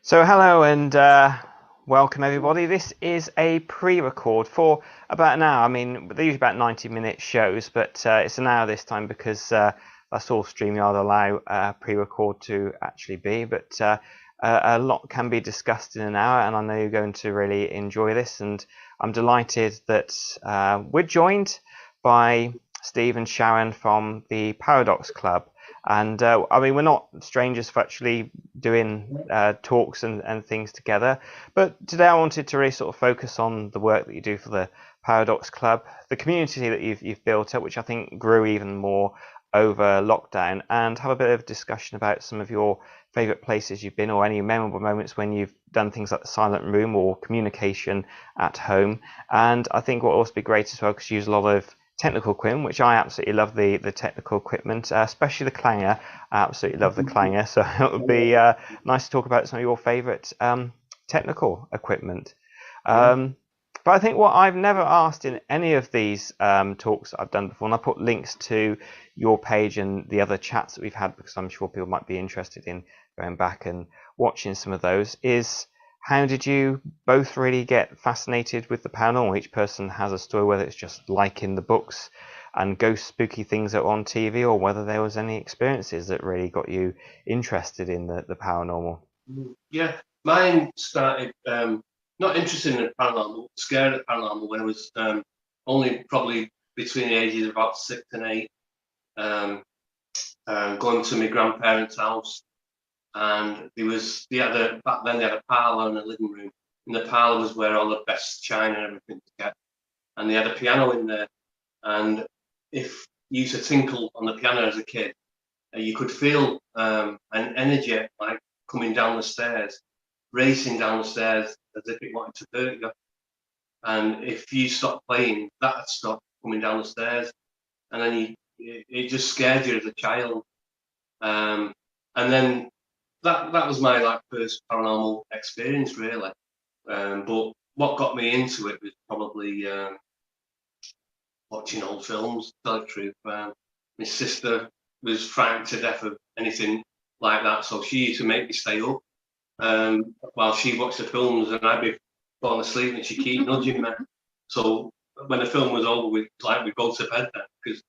So hello and welcome everybody. This is a pre-record for about an hour. I mean, they're usually about 90-minute shows, but it's an hour this time because that's all StreamYard allow pre-record to actually be. But a lot can be discussed in an hour, and I know you're going to really enjoy this. And I'm delighted that we're joined by Steve and Sharon from the Paradox Club. And I mean, we're not strangers for actually doing talks and things together. But today I wanted to really sort of focus on the work that you do for the Paradox Club, the community that you've built up, which I think grew even more over lockdown, and have a bit of discussion about some of your favourite places you've been or any memorable moments when you've done things like the silent room or communication at home. And I think what will also be great as well, because you use a lot of technical equipment, which I absolutely love the technical equipment, especially the clanger. I absolutely love the clanger, so it would be nice to talk about some of your favourite technical equipment. But I think what I've never asked in any of these talks that I've done before, and I put links to your page and the other chats that we've had because I'm sure people might be interested in going back and watching some of those, is how did you both really get fascinated with the paranormal? Each person has a story, whether it's just like in the books and ghost spooky things that were on TV, or whether there was any experiences that really got you interested in the paranormal. Yeah, mine started not interested in the paranormal, scared of paranormal when I was only probably between the ages of about 6 and 8. Going to my grandparents' house, and back then they had a parlour and a living room. And the parlour was where all the best china and everything was kept, and they had a piano in there. And if you used to tinkle on the piano as a kid, you could feel an energy like coming down the stairs, racing down the stairs as if it wanted to hurt you. And if you stopped playing, that had stopped coming down the stairs, and then it just scared you as a child. And then that was my first paranormal experience, really. But what got me into it was probably watching old films. To tell the truth, my sister was frightened to death of anything like that, so she used to make me stay up while she watched the films, and I'd be falling asleep, and she'd keep nudging me. So when the film was over, we'd go to bed then. Because,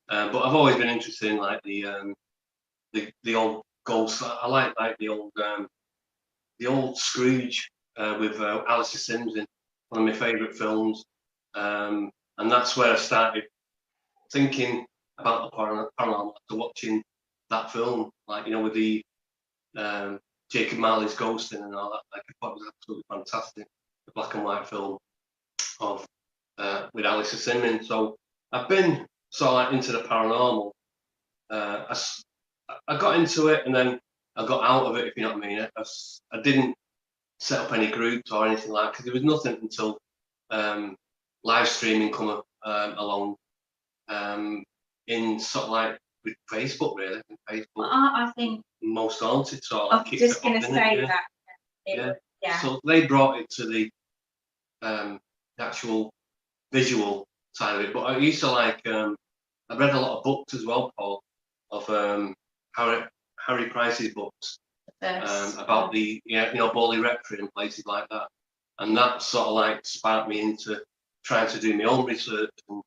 but I've always been interested in the old ghosts. I like the old Scrooge with Alistair Sims in one of my favourite films, and that's where I started thinking about the paranormal after watching that film, with the Jacob Marley's ghosting and all that. I thought it was absolutely fantastic, the black and white film of with Alistair Simmons. So I've been sort of into the paranormal. I got into it and then I got out of it, if you know what I mean. I didn't set up any groups or anything like that, because there was nothing until live streaming come along in sort of with Facebook, really. Facebook, I think most haunted, so I was just going to say that. Yeah. So they brought it to the actual visual side of it. But I used to I read a lot of books as well, Paul, of Harry Price's books about the Bowley Rectory and places like that, and that sort of sparked me into trying to do my own research and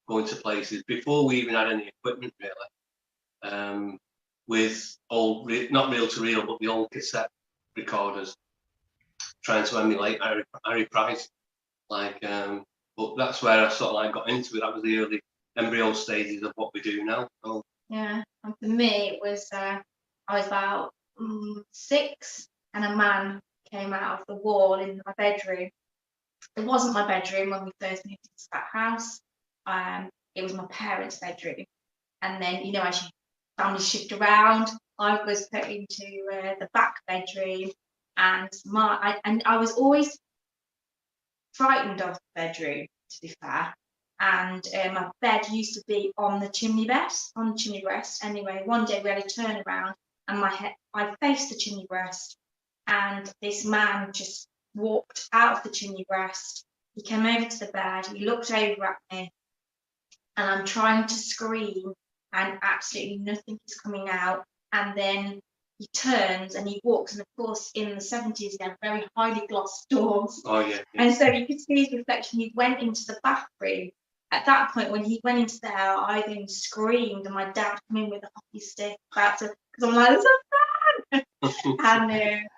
going to places before we even had any equipment, really. With old, not reel to reel, but the old cassette recorders, trying to emulate Harry Price. But that's where I sort of got into it. That was the early embryo stages of what we do now. So. Yeah, and for me it was I was about 6, and a man came out of the wall in my bedroom. It wasn't my bedroom when we first moved into that house. It was my parents' bedroom, and then as your family shift around, I was put into the back bedroom, and I was always frightened of the bedroom, to be fair. And my bed used to be on the chimney breast. Anyway, one day we had a turnaround, and I faced the chimney breast, and this man just walked out of the chimney breast. He came over to the bed. He looked over at me, and I'm trying to scream, and absolutely nothing is coming out. And then he turns and he walks, and of course in the 70s he had very highly glossed doors. Oh yeah. And so you could see his reflection. He went into the bathroom. At that point, when he went into there, I then screamed, and my dad came in with a hockey stick because I'm like, "There's a fan!"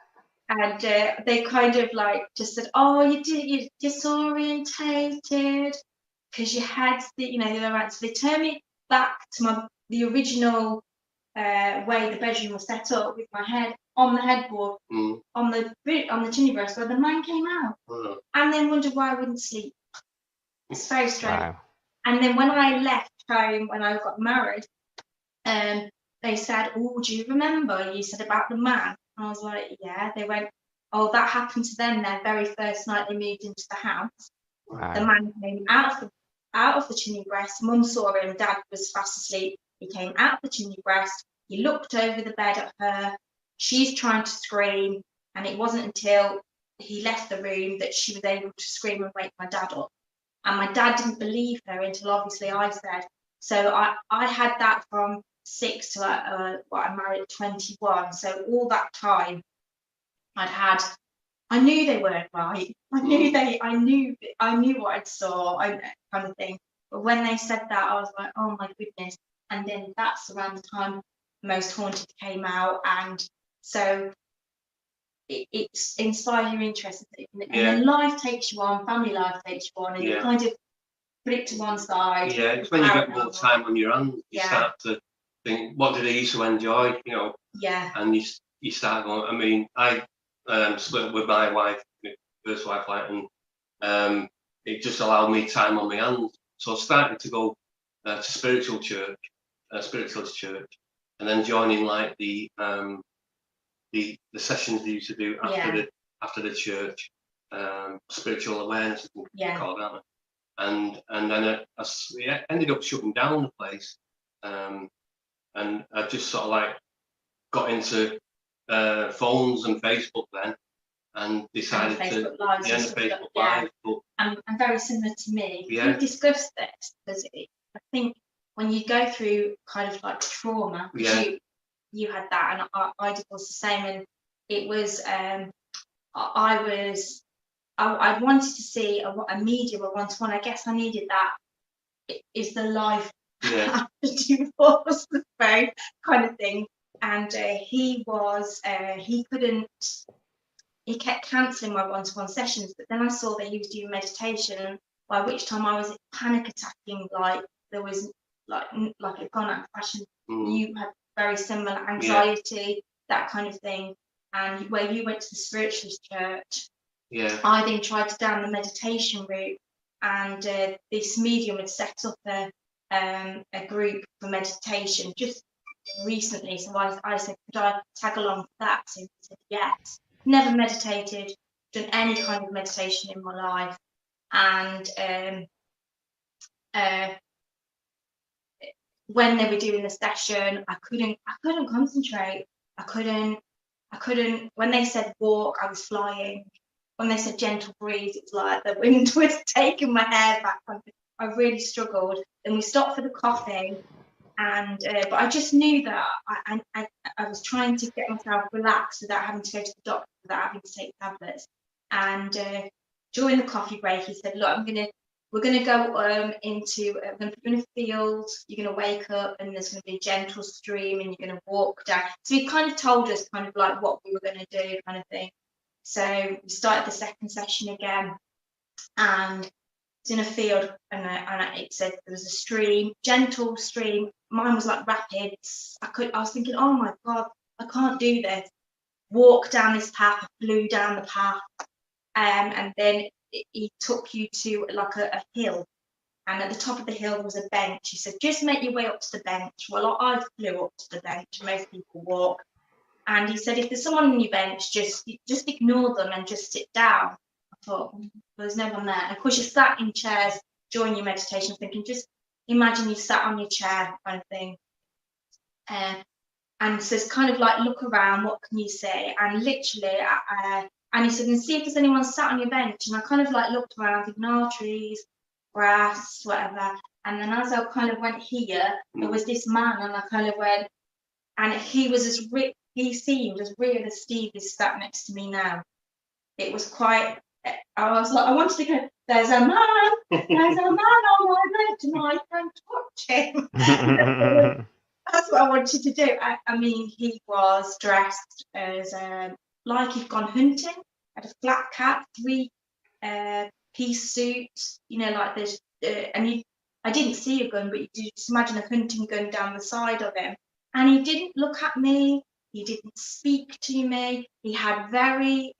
and they kind of like just said, "Oh, you're disorientated because you had the other right." So they turned me back to the original way the bedroom was set up, with my head on the headboard, on the chimney breast, where the man came out, and then wondered why I wouldn't sleep. It's very strange. Wow. And then when I left home, when I got married, they said, "Oh, do you remember you said about the man?" And I was like, "Yeah." They went, "Oh, that happened to them their very first night they moved into the house." Wow. The man came out of the chimney breast. Mum saw him. Dad was fast asleep. He came out of the chimney breast. He looked over the bed at her. She's trying to scream, and it wasn't until he left the room that she was able to scream and wake my dad up. And my dad didn't believe her until obviously I said. So I had that from 6 to I married at 21. So all that time I knew they weren't right. I knew what I saw, kind of thing. But when they said that, I was like, oh my goodness. And then that's around the time Most Haunted came out, and so it's inspired your interest, and then life takes you on, family life takes you on, and you kind of put it to one side. Yeah, it's when you get more time on your hands, you start to think, what did I used to enjoy, Yeah. And you start going. I mean, I split with my wife, my first wife, and it just allowed me time on my hands. So I started to go to spiritualist church, and then joining like the sessions they used to do after the church, spiritual awareness, called that. And then I ended up shutting down the place, and I just sort of like got into phones and Facebook then, and decided to Facebook Live. But, and very similar to me. We discussed this because I think when you go through kind of like trauma, you had that, and I was the same, and it was I wanted to see a medium, a one-to-one. I guess I needed that. Is the life after divorce, very kind of thing. And he kept cancelling my one-to-one sessions. But then I saw that he was doing meditation, by which time I was panic attacking, like there was like a gone out of fashion. You had very similar anxiety, that kind of thing. And where you went to the spiritualist church, I then tried to down the meditation route, and this medium had set up a group for meditation just recently. So I said, could I tag along for that? So he said yes. Never meditated, done any kind of meditation in my life, and when they were doing the session, I couldn't concentrate. I couldn't. When they said walk, I was flying. When they said gentle breeze, it's like the wind was taking my hair back. I really struggled. Then we stopped for the coffee, and but I just knew that I was trying to get myself relaxed without having to go to the doctor, without having to take tablets. And during the coffee break, he said, "Look, we're gonna go we're gonna put you in a field. You're gonna wake up, and there's gonna be a gentle stream, and you're gonna walk down." So he kind of told us kind of like what we were gonna do, kind of thing. So we started the second session again, and it's in a field, and it said there was a stream, gentle stream. Mine was like rapids. I was thinking, oh my God, I can't do this. Walk down this path. I flew down the path, and then he took you to like a hill, and at the top of the hill was a bench. He said, just make your way up to the bench. Well, I flew up to the bench. Most people walk. And he said, if there's someone on your bench, just ignore them and just sit down. I thought, well, there's no one there. And of course, you sat in chairs during your meditation, thinking, just imagine you sat on your chair, kind of thing. And says, kind of like, look around, what can you say? And literally, and he said, and see if there's anyone sat on your bench. And I kind of like looked around, thinking, no, trees, grass, whatever. And then as I kind of went here, there was this man, and I kind of went, and he was as ripped. he seemed as real as Steve is sat next to me now. It was quite. I was like, I wanted to go. There's a man. There's a man on my bed tonight. Don't touch him. That's what I wanted to do. I mean, he was dressed as like he'd gone hunting. Had a flat cap, 3-piece suit. You know, like this. I didn't see a gun, but you just imagine a hunting gun down the side of him. And he didn't look at me. He didn't speak to me. He had very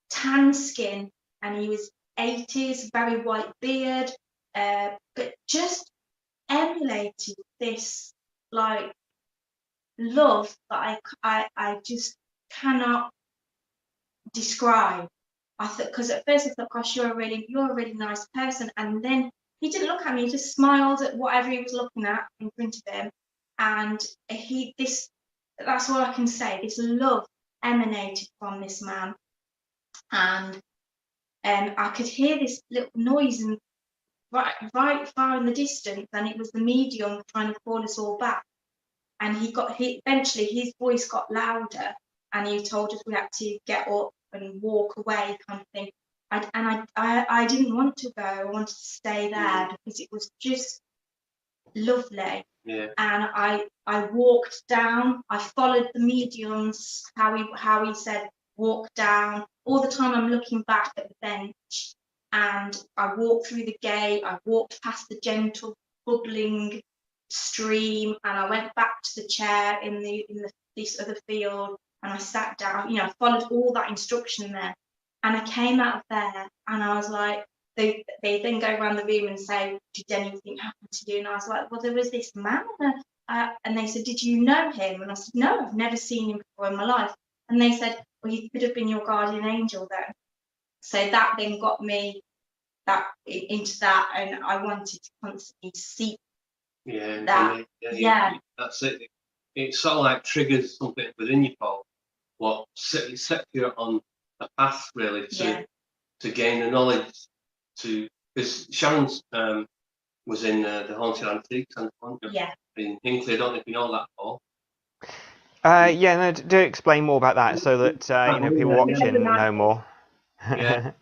tan skin, and he was 80s, very white beard, but just emulated this like love that I just cannot describe. I thought, because at first I thought, gosh, you're a really nice person, and then he didn't look at me. He just smiled at whatever he was looking at in front of him, and that's all I can say. This love emanated from this man, and I could hear this little noise and right far in the distance, and it was the medium trying to call us all back. And eventually his voice got louder, and he told us we had to get up and walk away, kind of thing. I didn't want to go. I wanted to stay there because it was just lovely. Yeah. And I walked down. I followed the mediums, how he said walk down. All the time I'm looking back at the bench, and I walked through the gate. I walked past the gentle bubbling stream, and I went back to the chair in this other field, and I sat down. You know, I followed all that instruction there, and I came out of there, and I was like, they then go around the room and say, did anything happen to you? And I was like, well, there was this man, and they said, did you know him? And I said, no, I've never seen him before in my life. And they said, well, he could have been your guardian angel then. So that then got me into that, and I wanted to constantly seek that. Yeah. That's it. It sort of like triggers something within you, Paul. What set you on a path really to gain the knowledge. Because Sharon was in the Haunted Antiques and in Hinckley. I don't know if you know that, Paul. No, do explain more about that so that people watching know more. Yeah,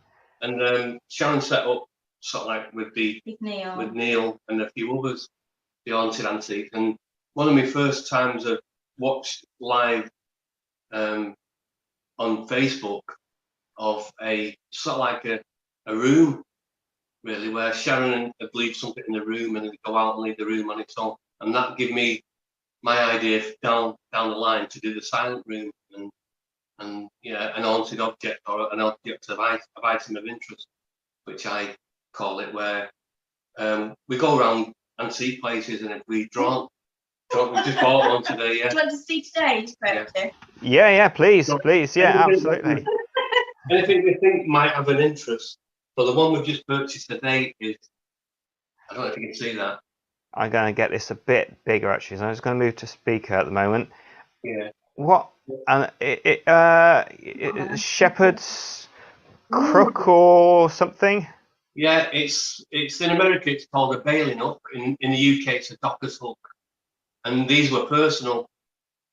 and Sharon set up sort of like with Neil and a few others, the Haunted Antique. And one of my first times I've watched live on Facebook of a sort of like a room, really, where Sharon had leave something in the room and then go out and leave the room on its own. And that gave me my idea down the line to do the silent room and an haunted object or an object of item of interest, which I call it, where we go around antique places, and if we draw we just bought one today. Yeah. Do you want to see today? Yeah, please, absolutely. Anything we think might have an interest. So the one we've just purchased today is, I don't know if you can see that. I'm going to get this a bit bigger actually, so I'm just going to move to speaker at the moment. Yeah. What? And Shepherd's Crook or something? Yeah, it's in America. It's called a bailing hook. In the UK, it's a docker's hook. And these were personal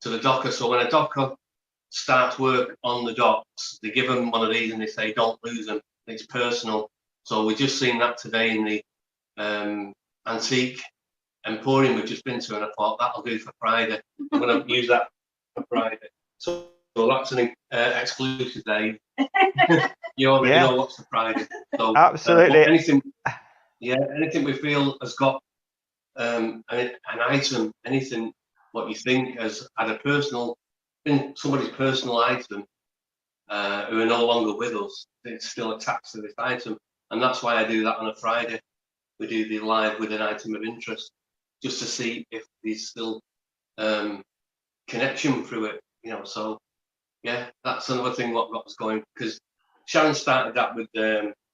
to the docker. So when a docker starts work on the docks, they give them one of these and they say, "Don't lose them." It's personal. So we just seen that today in the antique emporium we've just been to, and I thought that'll do for Friday. I'm going to use that for Friday. So that's an exclusive day. You already know what's for Friday. So absolutely. Anything we feel has got an item, anything what you think has had been somebody's personal item, who are no longer with us, it's still attached to this item. And that's why I do that on a Friday. We do the live with an item of interest, just to see if there's still connection through it, So yeah, that's another thing what got us going, because Sharon started that with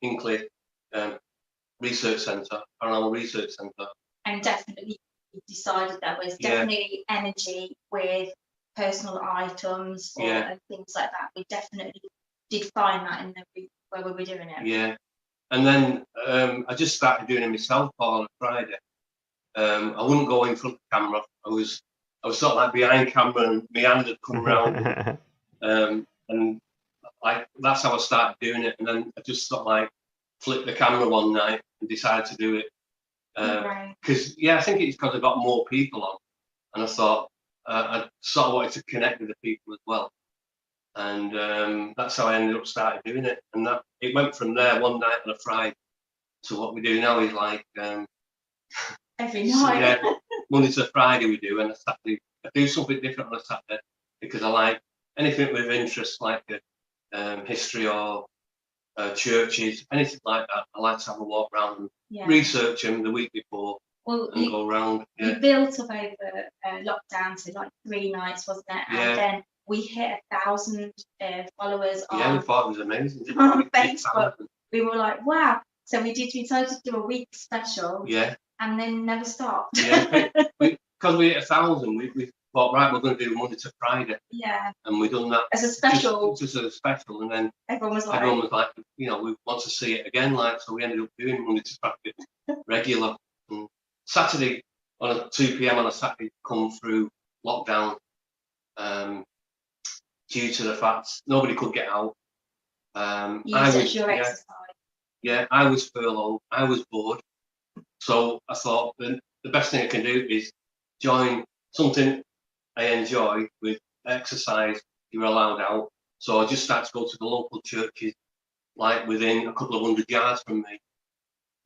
Hinckley Research Centre, Paranormal Research Centre. And definitely decided that was definitely energy with personal items and things like that. We definitely did find that in where we were doing it. Yeah. And then I just started doing it myself on a Friday. I wouldn't go in front of the camera. I was I was sort of like behind camera, and my hand had come round, and like that's how I started doing it. And then I just sort of like flipped the camera one night and decided to do it. Because I think it's because I got more people on, and I thought I sort of wanted to connect with the people as well. And that's how I ended up started doing it. And that it went from there one night on a Friday to what we do now is like every night. Yeah, Monday to Friday we do, and a Saturday I do something different on a Saturday because I like anything with interest, like history or churches, anything like that. I like to have a walk around and research them the week before and go around. We built up over lockdown to like 3 nights, wasn't it? And then we hit 1,000 followers we thought it was amazing. On Facebook. We were like, wow. So we decided to do a week special. Yeah. And then never stopped. Yeah. Because we hit 1,000, we thought, right, we're going to do Monday to Friday. Yeah. And we done that as a special. Just as a special, and then everyone was like, we want to see it again, like, so we ended up doing Monday to Friday regular. And Saturday on a 2 p.m. on a Saturday come through lockdown, due to the fact nobody could get out. I was furloughed. I was bored. So I thought the best thing I can do is join something I enjoy with exercise. You're allowed out. So I just started to go to the local churches, like within a couple of 100 yards from me.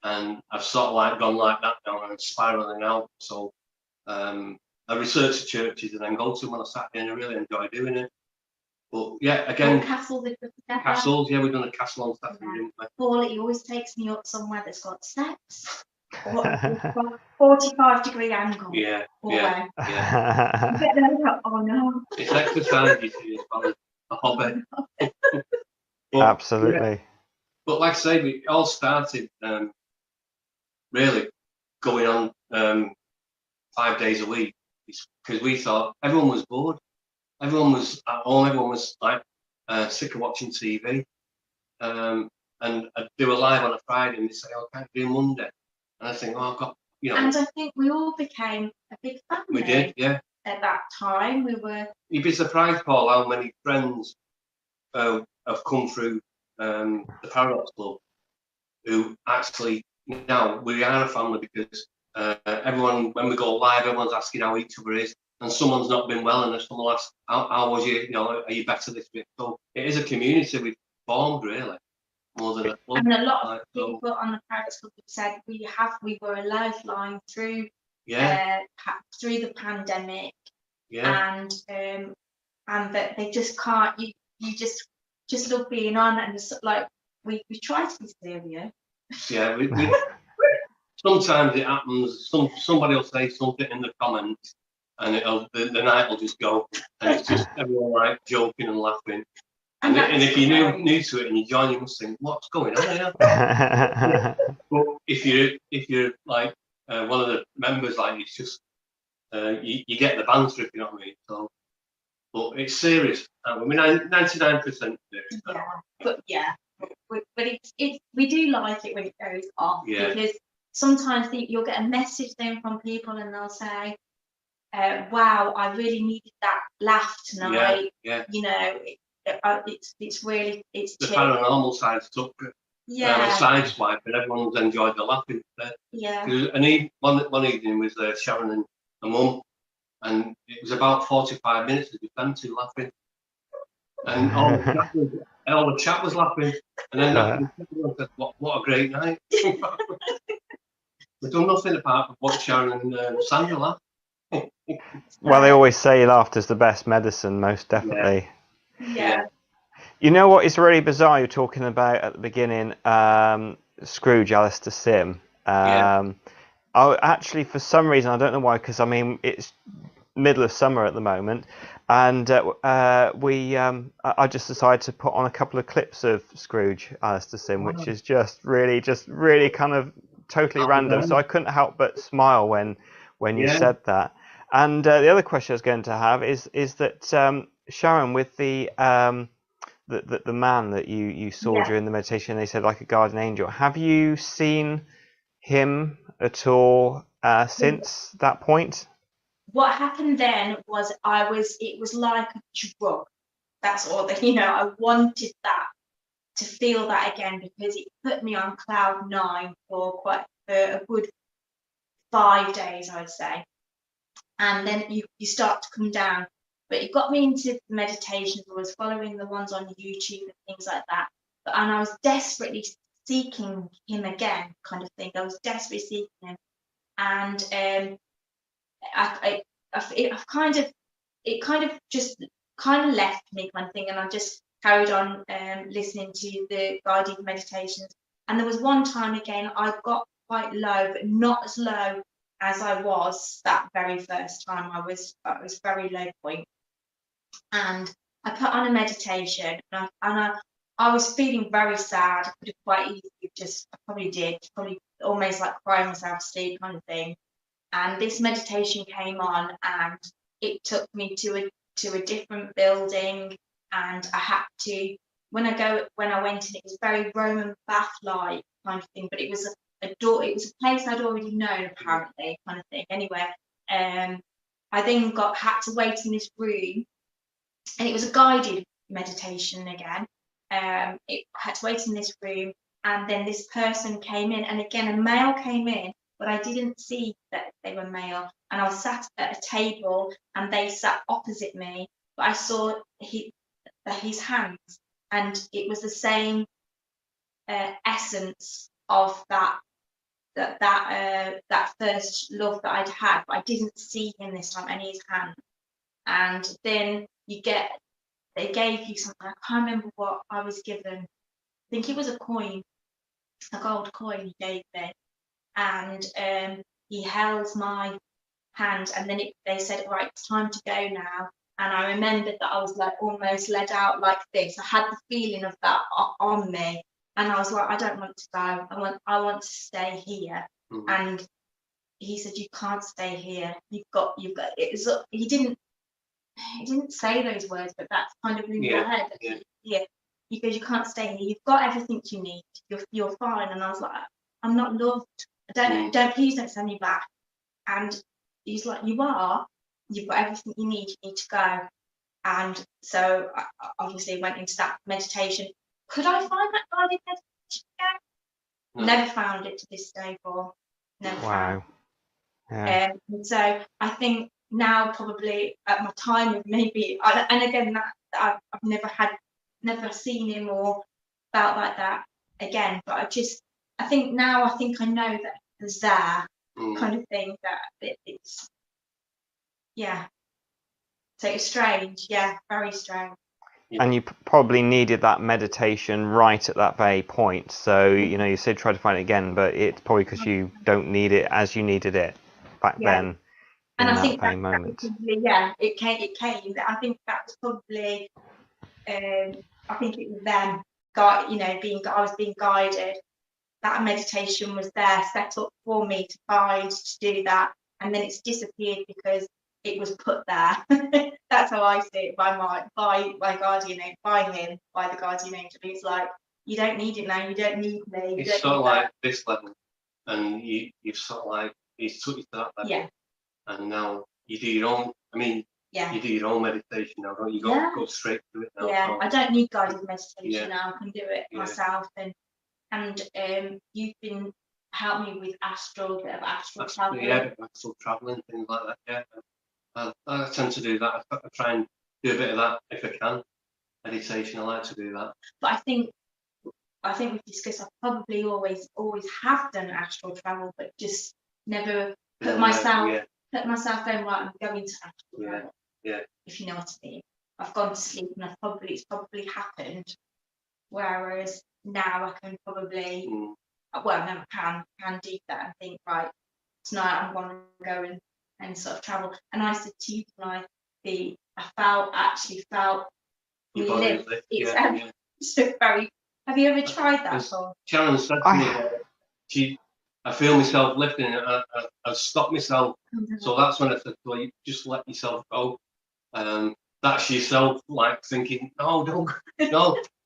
And I've sort of like gone like that now and spiraling out. So I research the churches and then go to them on a Saturday, and I really enjoy doing it. But again, castles, we've done a castle on Saturday, didn't we? Paul, he always takes me up somewhere that's got steps. 45-degree angle. Yeah. Oh no. It's exercise, you see, as well as a hobby. Absolutely. But like I say, it all started really going on 5 days a week because we thought everyone was bored. Everyone was at home. Everyone was like sick of watching TV. And I'd do a live on a Friday, and they say, "Oh, can't do Monday." And I think, "Oh, I've got." And I think we all became a big family. We did, yeah. At that time, we were. You'd be surprised, Paul, how many friends have come through the Paradox Club who actually now we are a family because everyone, when we go live, everyone's asking how each other is. And someone's not been well, and someone will ask, how was you? Are you better this week? So it is a community we've formed, really, more than a club. And a lot of people on the Paradox Club have said we were a lifeline through through the pandemic, and that they just can't. You just love being on, and it's like we try to be serious. Yeah, we sometimes it happens. Somebody will say something in the comments, and the night will just go, and it's just everyone like joking and laughing. And if you're new to it and you join, you must think, what's going on here? But if you're like one of the members, like it's just you get the banter, if you know what I mean. So, but it's serious. I mean, 99% serious. But we do like it when it goes off because sometimes you'll get a message then from people and they'll say, wow, I really needed that laugh tonight. You know, it's really the paranormal side took a side swipe, and everyone's enjoyed the laughing. And one evening was Sharon and her mum, and it was about 45 minutes of them two laughing, and all the chat was laughing, and then everyone said, "What a great night!" We've done nothing apart from watch Sharon and Sandra laugh. Well, they always say laughter's the best medicine, most definitely. Yeah. You know what is really bizarre? You're talking about at the beginning, Scrooge, Alistair Sim. I actually, for some reason, I don't know why, because I mean it's middle of summer at the moment, and I just decided to put on a couple of clips of Scrooge, Alistair Sim, which is just really kind of totally random. So I couldn't help but smile when you said that. And the other question I was going to have is that Sharon, with the man that you saw during the meditation, they said like a guardian angel. Have you seen him at all since that point? what happened then was it was like a drug. That's all that, I wanted that, to feel that again, because it put me on cloud 9 for a good 5 days, I'd say. And then you start to come down. But it got me into meditations. I was following the ones on YouTube and things like that. And I was desperately seeking him again, kind of thing. I was desperately seeking him. And it kind of just left me, kind of thing. And I just carried on listening to the guided meditations. And there was one time again, I got quite low, but not as low as I was that very first time. I was very low point. And I put on a meditation, and I was feeling very sad. I could have quite easily I probably almost like crying myself to sleep, kind of thing. And this meditation came on, and it took me to a different building, and I had to, when I went in, it was very Roman bath-like kind of thing, but it was a place I'd already known, apparently, kind of thing. Anyway, I then had to wait in this room, and it was a guided meditation again. I had to wait in this room, and then this person came in, and again a male came in, but I didn't see that they were male. And I was sat at a table, and they sat opposite me, but I saw his hands, and it was the same essence of that first love that I'd had, but I didn't see him this time, and his hand. And then they gave you something. I can't remember what I was given. I think it was a coin, a gold coin he gave me. And he held my hand, and then they said, right, it's time to go now. And I remembered that I was like almost led out like this. I had the feeling of that on me, and I was like, I don't want to go. I want to stay here. Mm-hmm. And he said, you can't stay here. You've got. He didn't say those words, but that's kind of in your head. Yeah. He goes, you can't stay here. You've got everything you need. You're fine. And I was like, I'm not loved. Please don't send me back. And he's like, you are. You've got everything you need. You need to go. And so I obviously went into that meditation. Could I find that guided meditation again? No. Never found it to this day, Paul. Never found. Yeah. And so I think now, probably at my time of maybe, and again, that I've never seen him or felt like that again. But I think I know that it's there, kind of thing, that it's, yeah. So it's strange, yeah, very strange. And you probably needed that meditation right at that very point. So, you said try to find it again, but it's probably because you don't need it as you needed it back then. And I think that moment. It came. I think that was probably, I think it was them, I was being guided. That meditation was there, set up for me to do that, and then it's disappeared because it was put there. That's how I see it, by my guardian angel, by the guardian angel. He's like, you don't need it now. You don't need me. It's sort of like this level, and you've sort of like he's took you to that level. Yeah. And now you do your own. You do your own meditation now, don't you? Go straight to it now. Yeah, so I don't need guided meditation now. I can do it myself. And you've been helping me with astral traveling. Yeah, astral traveling, things like that. Yeah, I tend to do that. I try and do a bit of that if I can. Meditation, I like to do that. But I think we've discussed. I probably always have done astral travel, but just never put myself in, right, I'm going to astral travel. Yeah. If you know what I mean. I've gone to sleep and it's probably happened. Whereas now I can probably I can do that and think, right, tonight I'm going to go and sort of travel. And I said to you tonight, I felt your body lift. It's very. Have you ever tried that? Sharon said to me, I feel myself lifting, and I stop myself. So that's when I said, well, you just let yourself go. That's yourself, like thinking, no.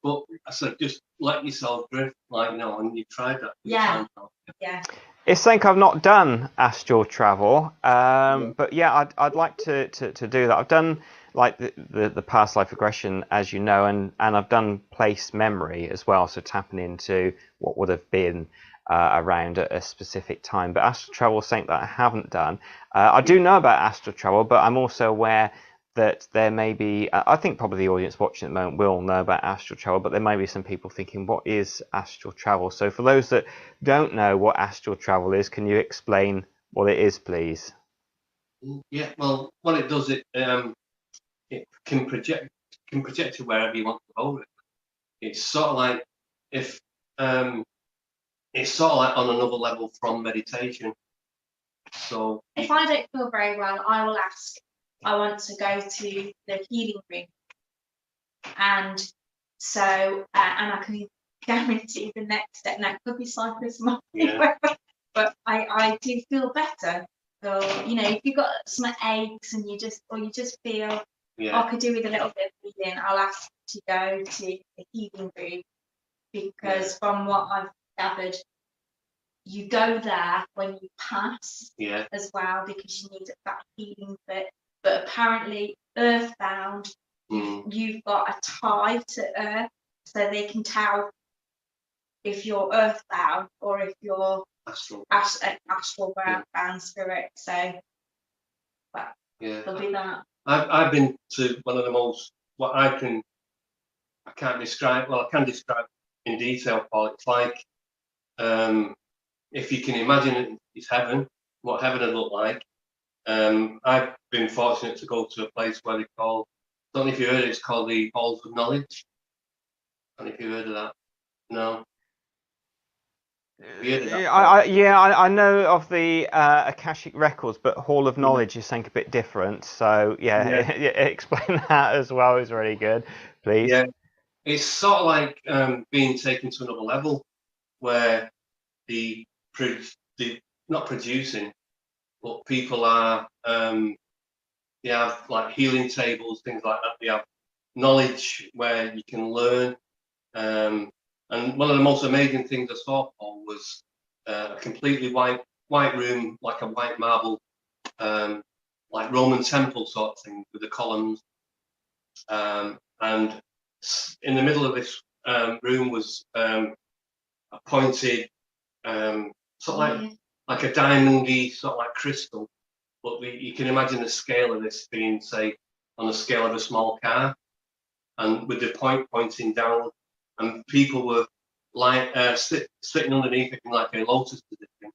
But I said, just let yourself drift, and you tried that. Yeah. It's something I've not done, astral travel, but yeah, I'd like to do that. I've done like the past life regression, as you know, and I've done place memory as well, so tapping into what would have been around at a specific time. But astral travel is something that I haven't done. I do know about astral travel, but I'm also aware that there may be, I think probably the audience watching at the moment will know about astral travel, but there may be some people thinking, what is astral travel? So for those that don't know what astral travel is, can you explain what it is, please? Yeah, well, what it does, it can project to wherever you want to go. It's sort of like if it's sort of like on another level from meditation. So if I don't feel very well, I will ask. I want to go to the healing room, and so and I can guarantee the next step. Now it could be Cyprus, yeah, but I do feel better. So if you've got some aches and you just feel I could do with a little bit of healing, I'll ask to go to the healing room, because from what I've gathered, you go there when you pass as well, because you need that healing bit. But apparently, earthbound, you've got a tie to earth, so they can tell if you're earthbound or if you're astral bound spirit. So, but there'll be that. I've been to one of the most, what I can describe in detail, Paul. It's like, if you can imagine it's heaven, what heaven would look like. I've been fortunate to go to a place where they call, I don't know if you heard it, it's called the Halls of Knowledge. I don't know if you heard of that. No. I know of the Akashic Records, but Hall of Knowledge is something a bit different. So explain that as well is really good, please. Yeah, it's sort of like being taken to another level, where the not producing, but people are they have like healing tables, things like that. They have knowledge where you can learn. And one of the most amazing things I saw, Paul, was a completely white room, like a white marble, like Roman temple sort of thing with the columns. And in the middle of this room was a pointed, sort of like a diamondy, sort of like crystal. But you can imagine the scale of this being, say, on the scale of a small car, and with the point pointing down, and people were like sitting underneath it in like a lotus position,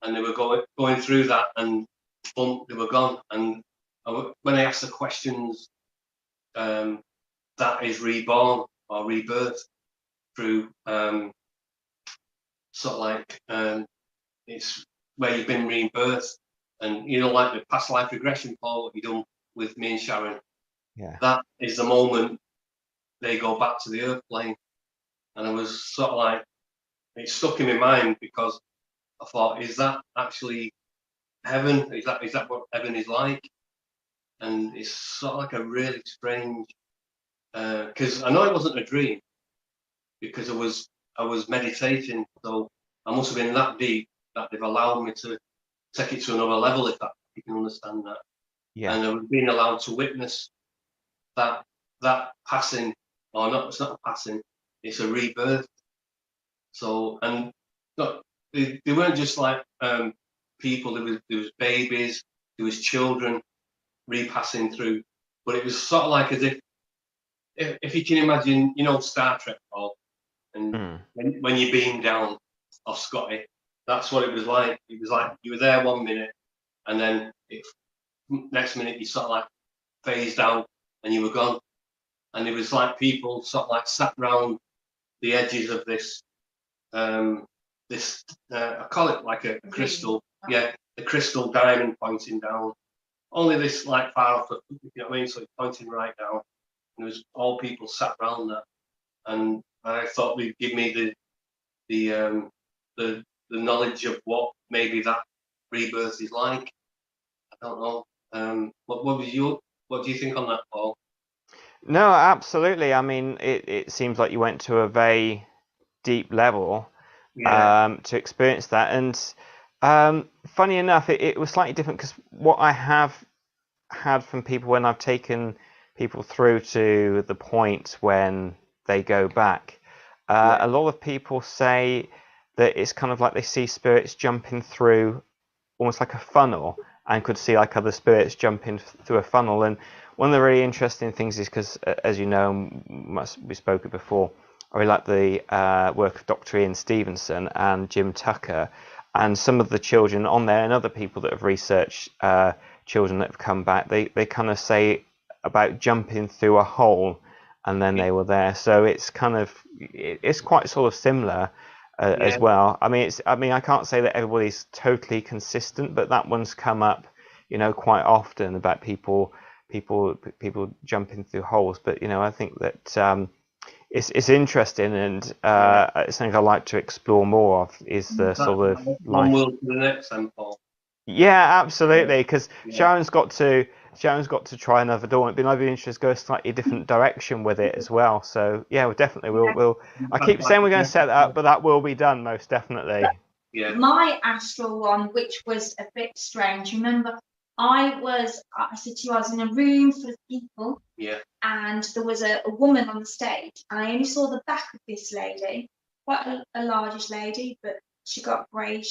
and they were going through that, and boom, they were gone. And when I asked the questions, that is reborn or rebirth through sort of like it's where you've been rebirthed, and like the past life regression, Paul, what you done with me and Sharon. Yeah. That is the moment they go back to the earth plane. And I was sort of like, it stuck in my mind, because I thought, is that actually heaven? Is that what heaven is like? And it's sort of like a really strange, because I know it wasn't a dream, because I was meditating, so I must have been that deep that they've allowed me to take it to another level, if you can understand that. Yeah. And I was being allowed to witness that passing, or not, it's not a passing, it's a rebirth. So, and look, they weren't just like people, there was babies, there was children repassing through, but it was sort of like as if you can imagine, Star Trek, Paul, and when you beam down off Scotty, that's what it was like. It was like you were there 1 minute, and then next minute you sort of like phased out and you were gone. And it was like people sort of like sat round the edges of this, I call it like a crystal, the crystal diamond pointing down. Only this like far off, you know what I mean? So it's pointing right down. And there was all people sat around that, and I thought they'd give me the knowledge of what maybe that rebirth is like. I don't know. What do you think on that, Paul? No, absolutely. I mean, it seems like you went to a very deep level to experience that. And Funny enough, it was slightly different because what I have had from people when I've taken people through to the point when they go back, a lot of people say that it's kind of like they see spirits jumping through almost like a funnel, and could see like other spirits jumping through a funnel. And one of the really interesting things is because, as you know, we spoke it before, I really like the work of Dr. Ian Stevenson and Jim Tucker, and some of the children on there and other people that have researched children that have come back, they kind of say about jumping through a hole and then they were there. So it's kind of, it's quite sort of similar as well. I mean, I can't say that everybody's totally consistent, but that one's come up, quite often about people jumping through holes. But I think that it's interesting, and it's something I like to explore more of, is the sort of one world to the next, then, Paul. Yeah, absolutely. Because Sharon's got to try another door. It'd be interesting to go a slightly different direction with it as well. So yeah, we'll. I keep saying we're going to set that up, but that will be done most definitely. Yeah. My astral one, which was a bit strange. Remember, I said to you, I was in a room full of people. Yeah. And there was a woman on the stage, and I only saw the back of this lady, quite a largish lady, but she got grey,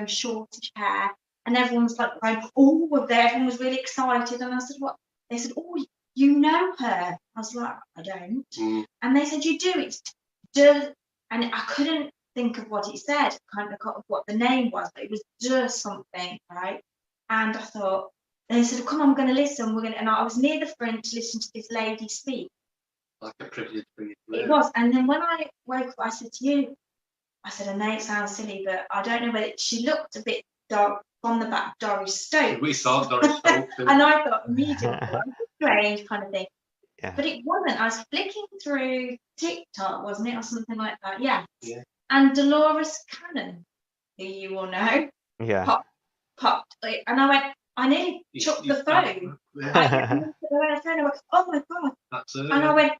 shortish hair. And everyone was like going, oh, everyone was really excited. And I said, what? They said, oh, you know her. I was like, I don't. And they said, you do. It's and I couldn't think of what it said, kind of what the name was, but it was just something, right? And I thought, and they said, come on, I'm going to listen. And I was near the front to listen to this lady speak. Like a privilege for you. It was. And then when I woke up, I said to you, I know it sounds silly, but I don't know whether she looked a bit dark from the back, Doris Stokes. We saw Doris Stokes. And I thought immediately, strange kind of thing. Yeah. But it wasn't. I was flicking through TikTok, wasn't it, or something like that? Yeah. Yeah. And Dolores Cannon, who you all know, popped, and I went. I nearly took the phone. I went, oh my god! That's it. And I went,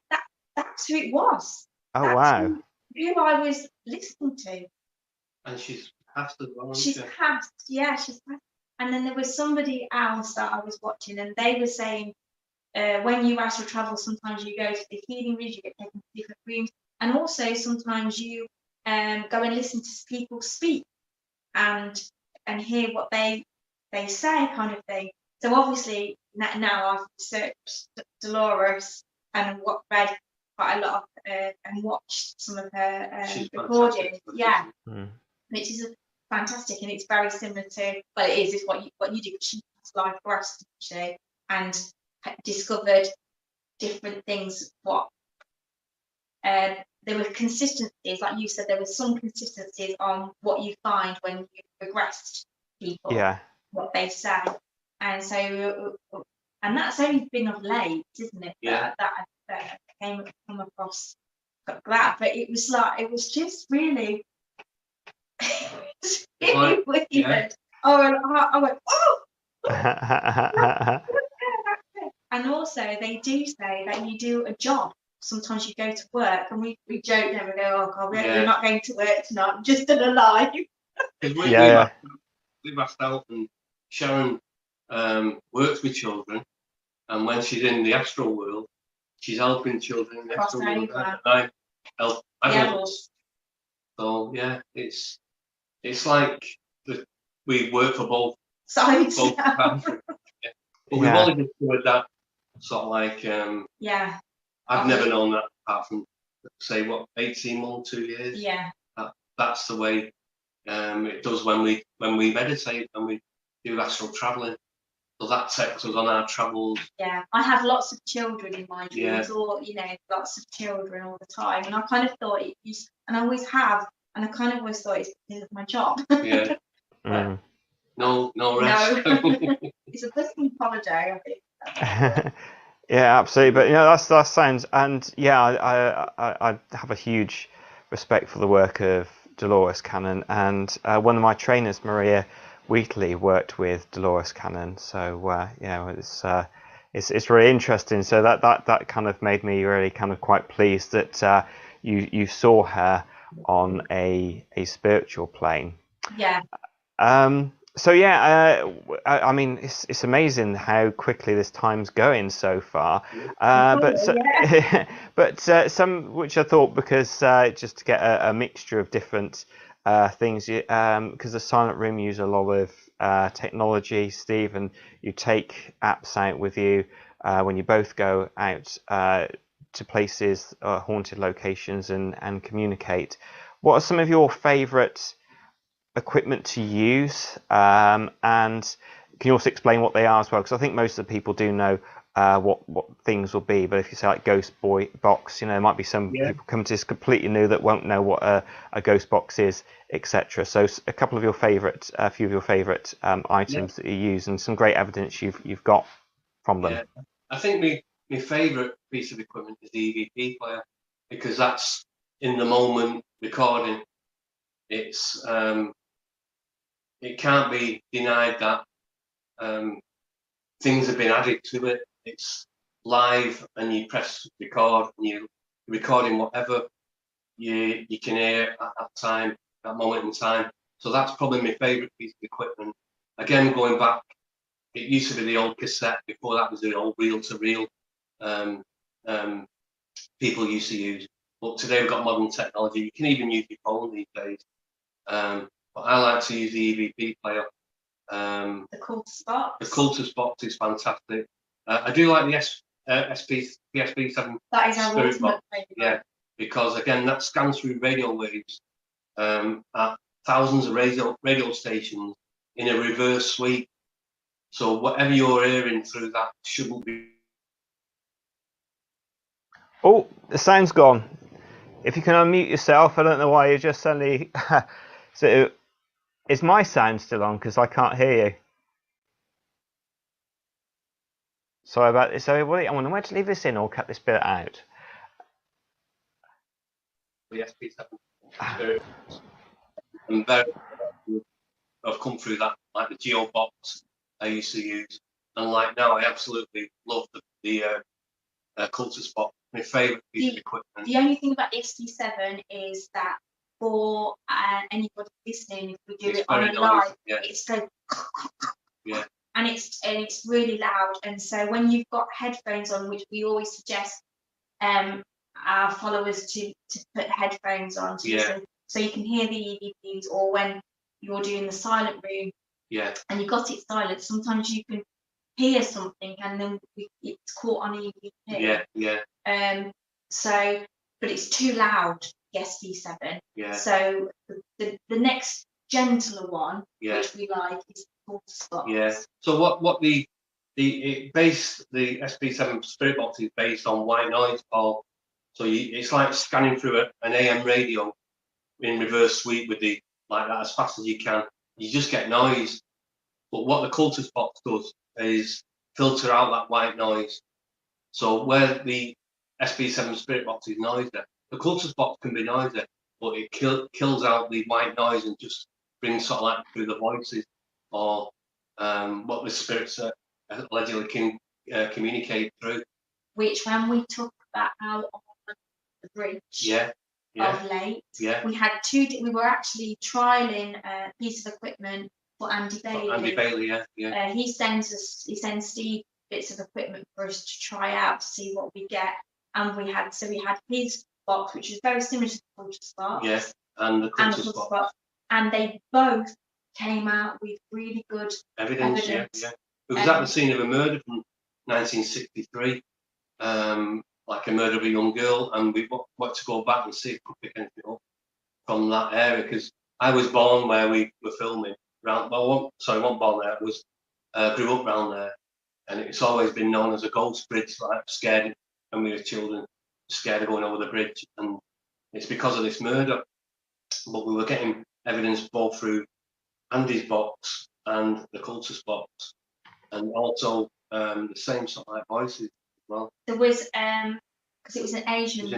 that's who it was. Oh that's wow! Who I was listening to. And she's passed as well. She's passed, yeah, she's passed. And then there was somebody else that I was watching, and they were saying, when you astral travel, sometimes you go to the healing rooms, you get taken to different rooms, and also sometimes you go and listen to people speak and hear what they say, kind of thing. So obviously now I've researched Dolores and read quite a lot of and watched some of her recordings. Yeah. Which is fantastic, and it's very similar to, well, it's what you do. She Past Life Regressions, and discovered different things. What there were consistencies, like you said, there were some consistencies on what you find when you regressed people. Yeah. What they say, and so that's only been of late, isn't it? Yeah. That came across that, but it was just really. It's really weird. Yeah. I went, oh! And also, they do say that you do a job. Sometimes you go to work, and we joke never go, oh God, we're not going to work tonight. I'm just still alive. We've asked out, and Sharon works with children, and when she's in the astral world, she's helping children in the astral world, and I help adults. So yeah, it's like we work for both sides. But we've only discovered that sort of like I've never known that apart from, say, 18 months, 2 years. Yeah. That's the way it does when we meditate and we do astral traveling. So that takes us on our travels. Yeah, I have lots of children in my dreams, or lots of children all the time, and I kind of thought and I always have, and I kind of always thought it's because of my job. Yeah. No rest. No. It's a blissful holiday, I think. Yeah, absolutely. But that sounds, and I have a huge respect for the work of Dolores Cannon, and one of my trainers, Maria Wheatley, worked with Dolores Cannon. So it's really interesting. So that kind of made me really kind of quite pleased that you saw her on a spiritual plane. Yeah. So yeah, I mean, it's amazing how quickly this time's going so far. But some which I thought, because just to get a mixture of different things, because the silent room use a lot of technology, Steve, and you take apps out with you when you both go out to places, haunted locations, and communicate. What are some of your favourite equipment to use, and can you also explain what they are as well? Because I think most of the people do know what things will be, but if you say like ghost box, there might be some people coming to this completely new that won't know what a ghost box is, etc. So a couple of your favourite, a few of your favourite items that you use, and some great evidence you've got from them. Yeah, I think my favourite piece of equipment is the EVP player, because that's in the moment recording. It's it can't be denied that things have been added to it. It's live, and you press record, and you're recording whatever you can hear at that time, that moment in time. So that's probably my favourite piece of equipment. Again, going back, it used to be the old cassette. Before that was the old reel-to-reel people used to use. But today we've got modern technology. You can even use your phone these days. But I like to use the EVP player. The cultist box. The cultist box is fantastic. I do like the PSP7 That is our Spirit ultimate box. favourite. Yeah, because again, that scans through radio waves at thousands of radio stations in a reverse sweep. So whatever you're hearing through that shouldn't be. Oh, the sound's gone. If you can unmute yourself, I don't know why you just suddenly. So, is my sound still on? Because I can't hear you. Sorry about this, everybody. I'm going to leave this in or cut this bit out. The SP7 Spirit. And I've come through that, like the Geo box I used to use, and like now I absolutely love the cultist box. My favourite piece of equipment. The only thing about the SD7 is that for anybody listening, if we do it on a live, it's so and it's really loud. And so when you've got headphones on, which we always suggest our followers to put headphones on, so you can hear the EVPs, or when you're doing the silent room, and you got it silent, sometimes you can hear something and then it's caught on EVP. So, but it's too loud, the SD7. So the next gentler one, which we like, is the cultist box. So what the SP7 Spirit box is based on white noise, Paul. So it's like scanning through an AM radio in reverse sweep with like that as fast as you can. You just get noise. But what the cultist box does is filter out that white noise. So where the SP7 Spirit box is noisy, the cultist box can be noisy, but it kills out the white noise and just brings sort of like through the voices, or what the spirits allegedly can communicate through. Which, when we took that out on the bridge of late, we had we were actually trialing a piece of equipment for Andy Bailey. He sends Steve bits of equipment for us to try out to see what we get, and we had his box, which was very similar to the cultist box, and the cultist box, and they both came out with really good evidence. It was at the scene of a murder from 1963, like a murder of a young girl, and we wanted to go back and see if we could pick anything up from that area, because I was born where we were filming. Wasn't born there. Grew up around there, and it's always been known as a ghost bridge. Like, scared when we were children, scared of going over the bridge, and it's because of this murder. But we were getting evidence both through Andy's box and the cultist box, and also the same sort of like voices as well. There was because it was an Asian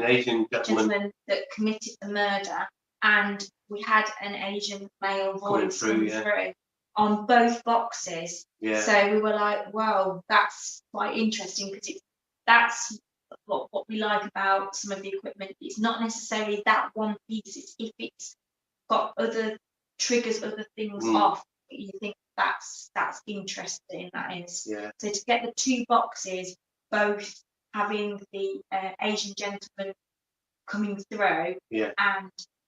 gentleman that committed the murder, and we had an Asian male voice coming through on both boxes. So we were like, wow, that's quite interesting, because that's what we like about some of the equipment. It's not necessarily that one piece. It's if it's got other triggers, other things off, you think that's interesting. That is. Yeah. So to get the two boxes, both having the Asian gentleman coming through, Yeah.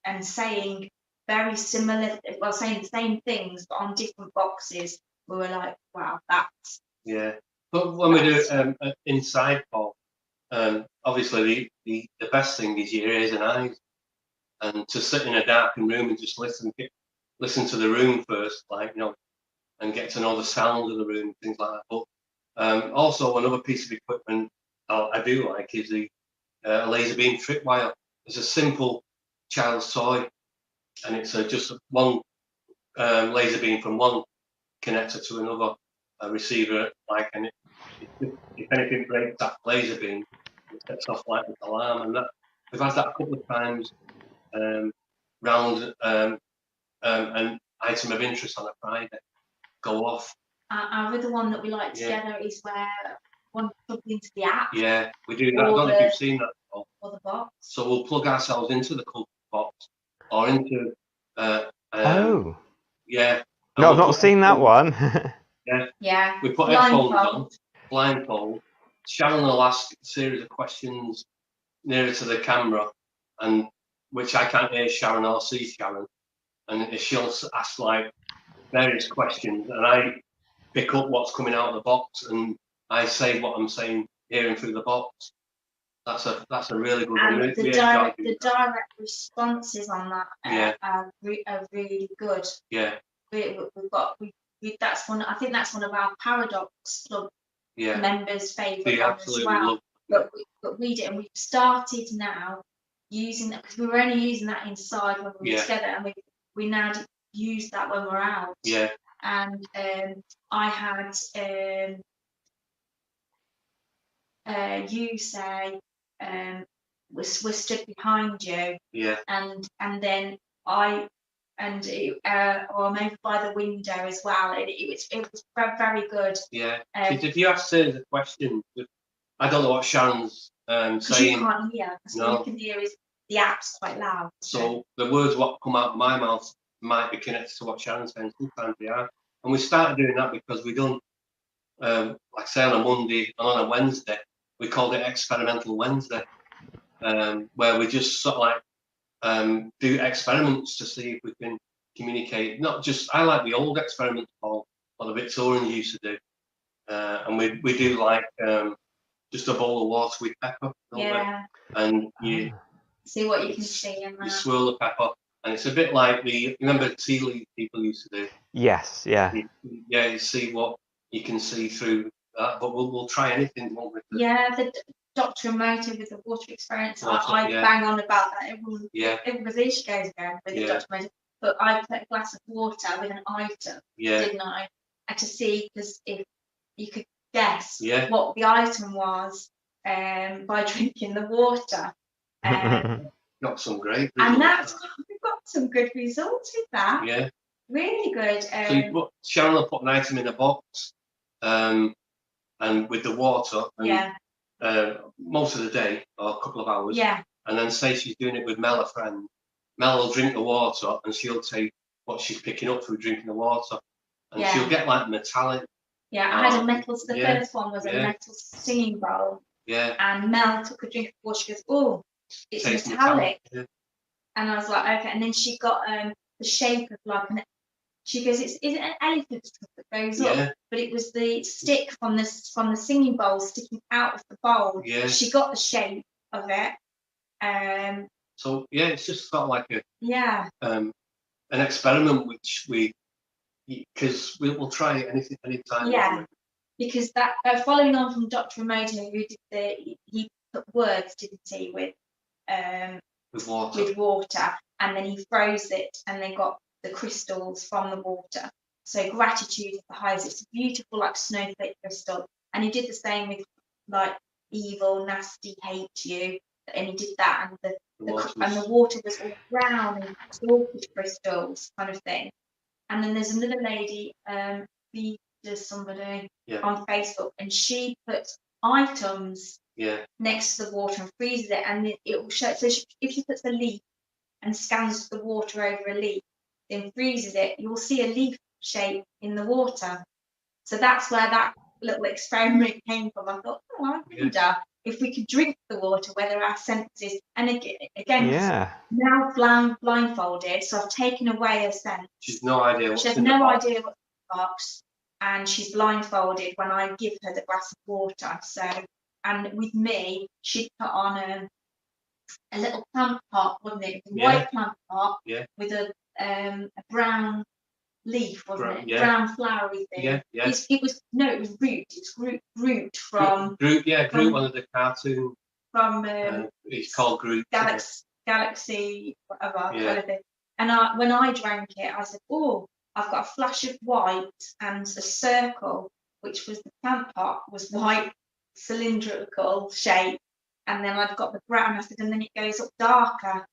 and saying very similar, well, saying the same things but on different boxes, we were like, wow, that's. Yeah. But when we do inside Paul, obviously the best thing is your ears and eyes, and to sit in a darkened room and just listen to the room first, like, you know, and get to know the sound of the room, things like that. But also another piece of equipment I do like is the laser beam tripwire. It's a simple child's toy, and it's just one laser beam from one connector to another receiver, like, and if anything breaks that laser beam, it sets off like an alarm, and that we've had that a couple of times round an item of interest on a Friday go off. Our other one that we like together is where one plugs into the app. Yeah, we do that. I don't know if you've seen that before. Or the box. So we'll plug ourselves into the cult box or into. Oh. Yeah. No, I've not seen that one. Yeah. We put headphones on, blindfold. Sharon will ask a series of questions nearer to the camera, and which I can't hear Sharon or see Sharon, and she'll ask like various questions, and I pick up what's coming out of the box, and I say what I'm saying, hearing through the box. That's a really good one. And the direct responses on that are really good. Yeah. That's one. I think that's one of our Paradox Club members' favourite ones as well. But we did, and we've started now using that because we were only using that inside when we were together, and we now use that when we're out. Yeah. And I had you say we're stood behind you. Yeah. And then or I'm over by the window as well. It was very good. Yeah. If you ask her the question, I don't know what Sharon's saying. You can't hear. So all you can hear is the app's quite loud. So the words what come out of my mouth might be connected to what Sharon's saying. Sometimes they are. And we started doing that because we done, like say on a Monday and on a Wednesday, we called it Experimental Wednesday, where we just sort of like do experiments to see if we can communicate. Not just, I like the old experiments, Paul, what the Victorians used to do. And we do like just a bowl of water with pepper. Yeah. And you see what you can see in that. You swirl the pepper. And it's a bit like remember the tea leaf people used to do? Yes, yeah. You see what you can see through that, but we'll try anything. Won't we? Yeah, the Dr. Emoto with the water experience, I bang on about that. Everyone's ears goes again with the Dr. Emoto. But I put a glass of water with an item, didn't I? And to see, because if you could guess what the item was by drinking the water. Got some great results. And we've got some good results with that. Yeah. Really good. So Sharon will put an item in a box and with the water most of the day or a couple of hours. Yeah. And then say she's doing it with Mel, a friend. Mel will drink the water and she'll take what she's picking up through drinking the water. And she'll get like metallic. Yeah, I had a metal, the first one was a metal singing bowl. Yeah. And Mel took a drink of water, she goes, oh, it's metallic. Yeah. And I was like, okay. And then she got the shape of like she goes, is it an elephant stuff that goes up? But it was the stick from the singing bowl sticking out of the bowl. Yeah. She got the shape of it. So it's just sort of like an experiment which because we'll try it anytime. Yeah. Because that following on from Dr. Emoto, who did he put words, didn't he, with water, and then he froze it, and they got the crystals from the water. So gratitude is the highest. It's a beautiful like snowflake crystal, and he did the same with like evil, nasty, hate you, and he did that, and the water was all brown and salted crystals kind of thing. And then there's another lady, there's somebody on Facebook, and she puts items next to the water and freezes it, and it will show. So if she puts a leaf and scans the water over a leaf, then freezes it, you will see a leaf shape in the water. So that's where that little experiment came from. I thought, oh, I wonder if we could drink the water, whether our senses, and again now blindfolded, so I've taken away her sense. She's no idea what's she has in no the box. idea what's in the box, and she's blindfolded when I give her the glass of water. So, and with me, she'd put on a little plant pot, wasn't it? A white plant pot with a brown leaf, wasn't it? Brown flowery thing. It was root. It's Groot from Groot. Groot, one of the cartoon. From it's called Groot. Galaxy, whatever kind of thing. And when I drank it, I said, "Oh, I've got a flash of white and a circle, which was the plant pot, was white, cylindrical shape, and then I've got the brown." I said, "And then it goes up darker."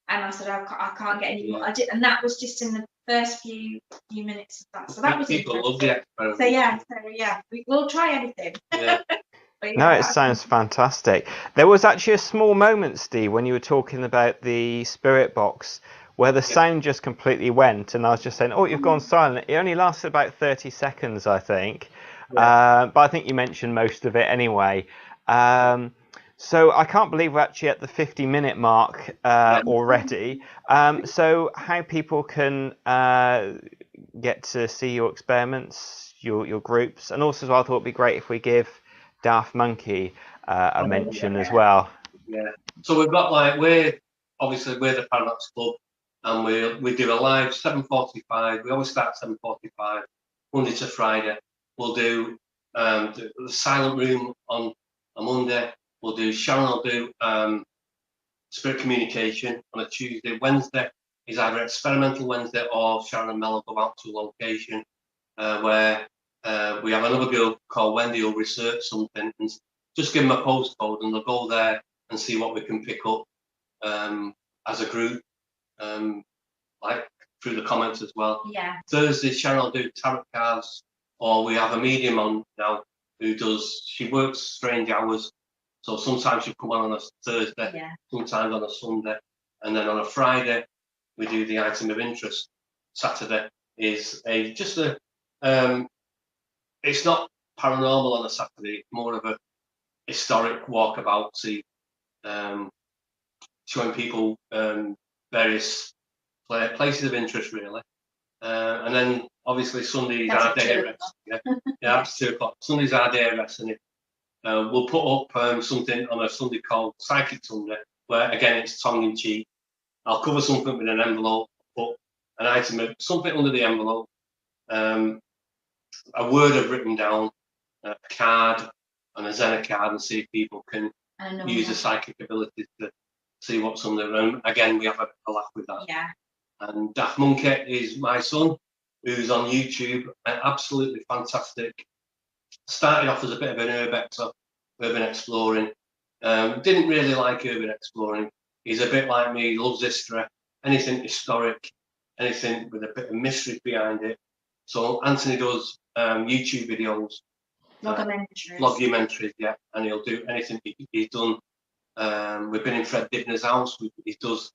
And I said, I can't get any more. I did, and that was just in the first few minutes of that. So that was people love the experiment. So we'll try anything. Yeah. No, it sounds fantastic. There was actually a small moment, Steve, when you were talking about the spirit box, where the sound just completely went, and I was just saying, "Oh, you've gone silent." It only lasted about 30 seconds, I think. But I think you mentioned most of it anyway. So I can't believe we're actually at the 50-minute mark already. So how people can get to see your experiments, your groups, and also I thought it'd be great if we give Daft Monkey a mention as well. Yeah. So we've got we're the Paradox Club, and we do a live 7:45. We always start at 7:45, Monday to Friday. We'll do the silent room on a Monday. We'll do Sharon will do spirit communication on a Tuesday. Wednesday is either experimental Wednesday, or Sharon and Mel will go out to a location where we have another girl called Wendy who'll research something, and just give them a postcode and they'll go there and see what we can pick up as a group, through the comments as well. Yeah. Thursday, Sharon will do tarot cards, or we have a medium on now she works strange hours. So sometimes you come on a Thursday, sometimes on a Sunday, and then on a Friday we do the item of interest. Saturday is it's not paranormal on a Saturday, it's more of a historic walkabout, showing people various places of interest really. And then obviously Sunday is our day of rest. That's 2 o'clock. Sunday's our day of rest, and we'll put up something on a Sunday called Psychic Sunday, where again it's tongue-in-cheek. I'll cover something with an envelope, put an item of something under the envelope, a word I've written down, a card, and a Zena card, and see if people can use the psychic abilities to see what's under. And again, we have a laugh with that. Yeah. And Daft Monkey is my son, who's on YouTube, absolutely fantastic. Started off as a bit of an urbexer, urban exploring. Didn't really like urban exploring. He's a bit like me, loves history, anything historic, anything with a bit of mystery behind it. So Anthony does YouTube videos, vlogumentaries, and he'll do anything he's done. We've been in Fred Dibner's house. He does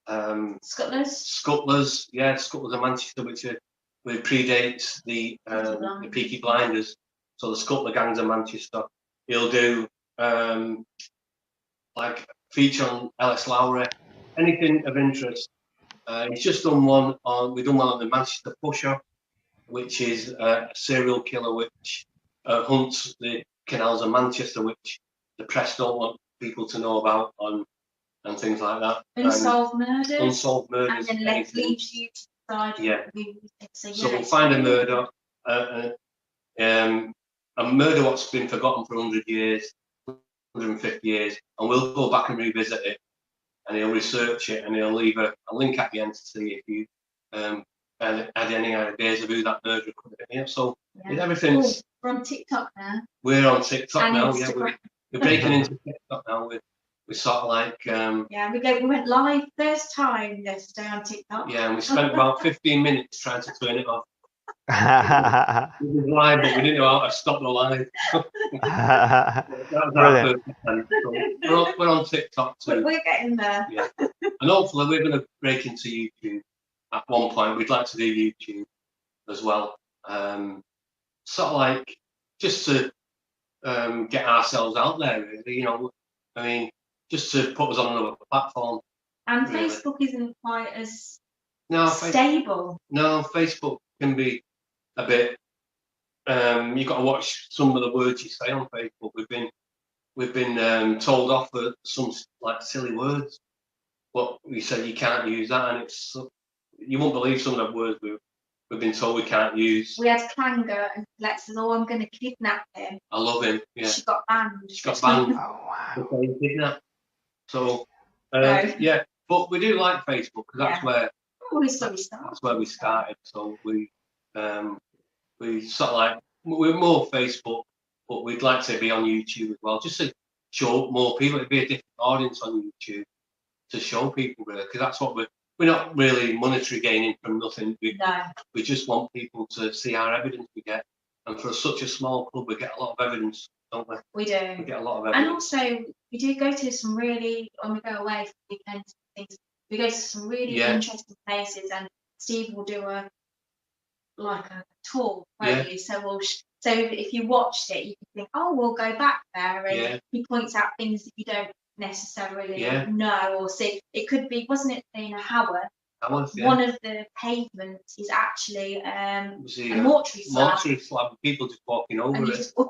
Scuttlers, Scuttlers of Manchester, which predates the Peaky Blinders. So the Scuttler gangs of Manchester. He'll do feature on Ellis Lowry, anything of interest. He's just done one we've done one on the Manchester Pusher, which is a serial killer which hunts the canals of Manchester, which the press don't want people to know about, and things like that. Unsolved murders. And then leaves you to decide. So we'll find a murder, a murder what's been forgotten for 100 years, 150 years, and we'll go back and revisit it, and he'll research it, and he'll leave a link at the end to see if you had any ideas of who that murderer could have been. So everything's. We're on TikTok now. We're on TikTok now. We're breaking into TikTok now. We're sort of we went live first time yesterday on TikTok. Yeah, and we spent about 15 minutes trying to turn it off. We was live, but we didn't know how to stop the live. We're on TikTok too. We're getting there. Yeah. And hopefully we're going to break into YouTube at one point. We'd like to do YouTube. as well. Sort of like just to get ourselves out there, really. You know, I mean, just to put us on another platform. And really. Facebook isn't quite as No, stable. No, Facebook can be a bit. You've got to watch some of the words you say on Facebook. We've been told off for some like silly words, but we said you can't use that, and it's you won't believe some of the words we've been told we can't use. We had Klanger and Lex says, "Oh, I'm going to kidnap him." I love him. Yeah. She got banned. Oh wow. For saying kidnap. So No. yeah, but we do like Facebook because that's where That's where we started. So we sort of like we're more Facebook, but we'd like to be on YouTube as well, just to show more people. It'd be a different audience on YouTube to show people, really, because that's what we're not really monetary gaining from nothing. We just want people to see our evidence we get, and for such a small club, we get a lot of evidence, don't we? We do. We get a lot of evidence. And also, we do go to some really, when we go away for weekends and things, we go to some really interesting places, and Steve will do a tour, won't you? So so if you watched it, you can think, oh, we'll go back there, and he points out things that you don't necessarily know or see. It could be, wasn't it in Howard? One of the pavements is actually a mortuary slab. Mortuary slab, people just walking over it. So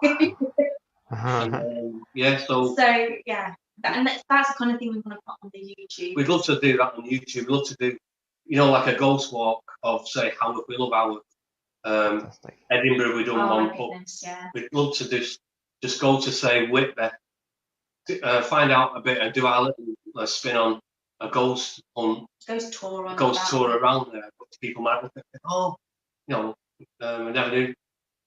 yeah, and that's the kind of thing we want to put on the YouTube. We'd love to do that on YouTube. We'd love to do, you know, like a ghost walk of, say, Howard. We love Howard. Edinburgh, we done one. We'd love to just go to, say, Whitby, find out a bit and do our little spin on a ghost hunt. Ghost tour around there. But people might look at it, oh, you know, I never knew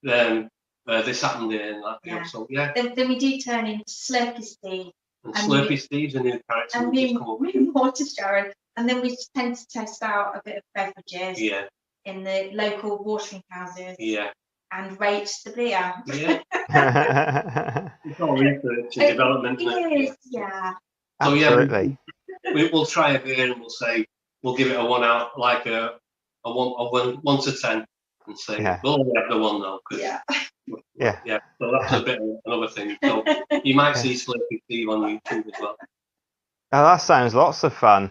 this happened here and that. You know, so yeah. Then we do turn into Slurpy Steve. And Slurpy Steve's a new character. And we more to Sharon. And then we tend to test out a bit of beverages. Yeah. In the local watering houses. Yeah. And rate the beer. Yeah. It's all research and development. It is, yeah. So absolutely. We'll try a beer and we'll give it a 1 out, like a 1 to 10, and say we'll only have the 1 though. Yeah. So that's a bit of another thing. So you might see Slurpy Steve on YouTube as well. Oh, that sounds lots of fun.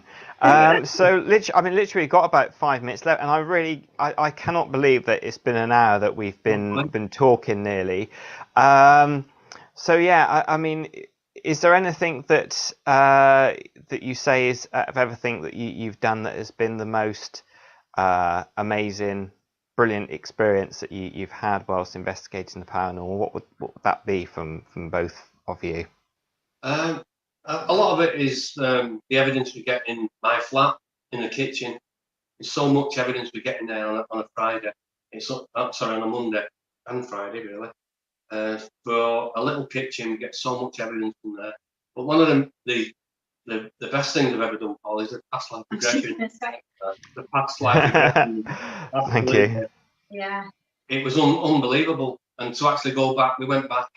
So literally got about 5 minutes left, and I cannot believe that it's been an hour that we've been talking nearly. So yeah, I mean, is there anything that that you say is of everything that you've done that has been the most amazing, brilliant experience that you've had whilst investigating the paranormal? What would that be from both of you? A lot of it is the evidence we get in my flat, in the kitchen. There's so much evidence we get in there on a Friday. On a Monday and Friday, really. For a little kitchen, we get so much evidence from there. But one of the best things I've ever done, Paul, is the Past Life Regressions. The Past Life Regressions. Thank you. Yeah. It was unbelievable. And to actually go back, we went back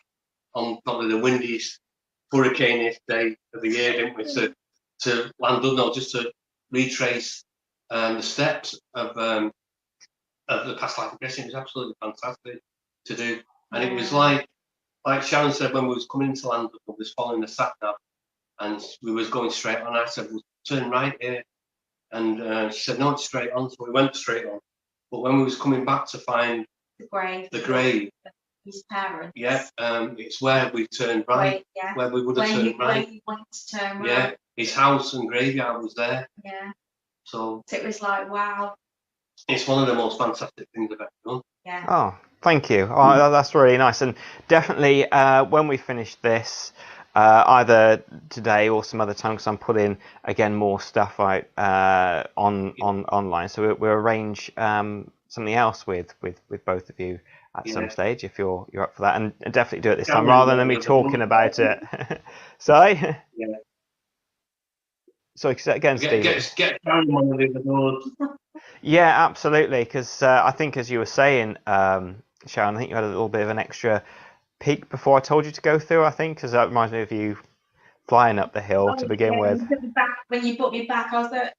on probably the windiest, hurricane-ish day of the year, didn't we? To Llandudno, just to retrace the steps of the Past Life Regression. It was absolutely fantastic to do. And it was like Sharon said, when we was coming into Llandudno, we was following the sat nav, and we was going straight on. I said, we'll turn right here. And she said, no, it's straight on. So we went straight on. But when we was coming back to find the grave, his parents. Yeah, it's where we turned right. Where we would have turned right. Where you wanted to turn right. Yeah, his house and graveyard was there. Yeah. So it was like, wow. It's one of the most fantastic things I've ever done. Yeah. Oh, thank you. Oh, that's really nice. And definitely, when we finish this, either today or some other time, because I'm putting again more stuff out online. So we'll arrange something else with both of you at some stage, if you're up for that, and definitely do it this time rather than me talking about it. Sorry. Yeah. Sorry, again, Steve. Get down one of the doors. Yeah, absolutely. Because I think, as you were saying, Sharon, I think you had a little bit of an extra peek before I told you to go through. I think, because that reminds me of you flying up the hill to begin with. When you put me back,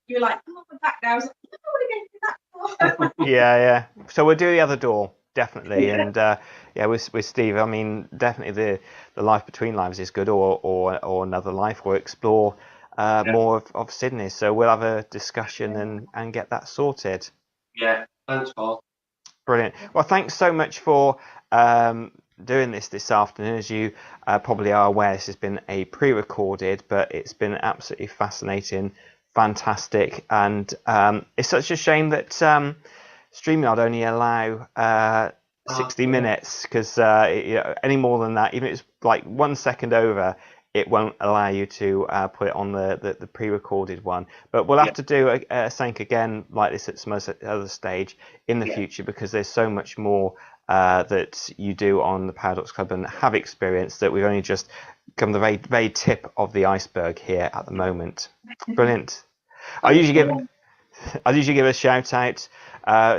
you were like, "Come on, back now." I was like, "I don't want to go through that door." Yeah. So we'll do the other door, definitely. And yeah, with Steve, I mean, definitely the life between lives is good, or another life, or explore more of Sydney. So we'll have a discussion and get that sorted. Yeah, thanks, Paul. Brilliant. Well, thanks so much for doing this afternoon. As you probably are aware, this has been a pre-recorded, but it's been absolutely fascinating, fantastic, and it's such a shame that StreamYard only allow 60 minutes, because any more than that, even if it's like 1 second over, it won't allow you to put it on the pre-recorded one. But we'll have to do a sync again like this at some other stage in the future, because there's so much more that you do on the Paradox Club and have experienced, that we've only just come the very, very tip of the iceberg here at the moment. Brilliant. I usually give a shout out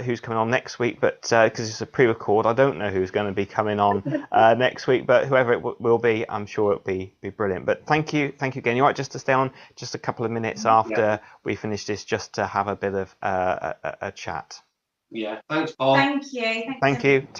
who's coming on next week, but because it's a pre-record, I don't know who's going to be coming on next week, but whoever it will be, I'm sure it'll be brilliant. But thank you again. You're right, just to stay on just a couple of minutes after we finish this, just to have a bit of a chat. Yeah, thanks, Paul. Thank you. Thank you.